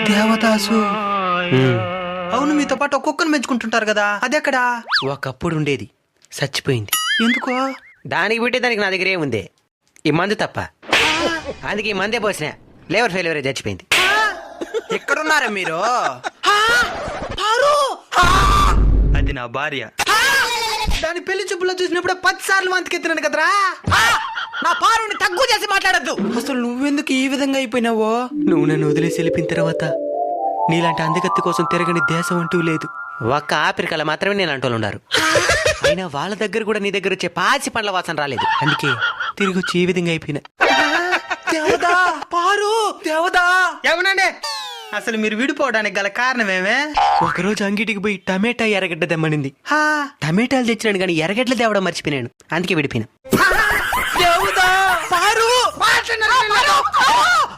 దేవదాసు. అవును, మీతో పాటు ఒక్కొక్కరు మెచ్చుకుంటుంటారు కదా, అదెక్కడా? ఒకప్పుడు ఉండేది, చచ్చిపోయింది. ఎందుకో? దానికి బిట్టే దానికి నా దగ్గర ఏముంది, ఈ మందు తప్ప. అందుకే ఈ మందే పోసిన, లేవర్ ఫెయిల్యూర్ చచ్చిపోయింది. ఎక్కడున్నారా మీరు? అది నా భార్య. దాని పెళ్లి చూపులో చూసినప్పుడు 10 సార్లు వంతకెత్తినాను కదరా. నా పారుని తక్కువ చేసి మాట్లాడద్దు. అసలు నువ్వెందుకు ఈ విధంగా అయిపోయినావో? నువ్వు నన్ను వదిలేసి వెళ్ళిపోయిన తర్వాత నీలాంటి అందగత్తి కోసం తిరగని దేశం అంటూ లేదు. ఒక్క ఆఫ్రికాలో మాత్రమే నేను అంటూ ఉన్నారు. అయినా వాళ్ళ దగ్గర కూడా నీ దగ్గర వచ్చే పాచి పండ్ల వాసన రాలేదు. అందుకే తిరిగి వచ్చి ఈ విధంగా అయిపోయినా. దేవదా, పారు, దేవదా. ఏమనండి? అసలు మీరు విడిపోవడానికి గల కారణమేమే? ఒకరోజు అంగిటికి పోయి టమాటా ఎర్రగడ్డ తెమ్మనింది. టమాటాలు తెచ్చినాను కానీ ఎర్రగడ్డలు తేవడం మర్చిపోయినాను. అందుకే విడిపోయినా. దేవదా, పారు.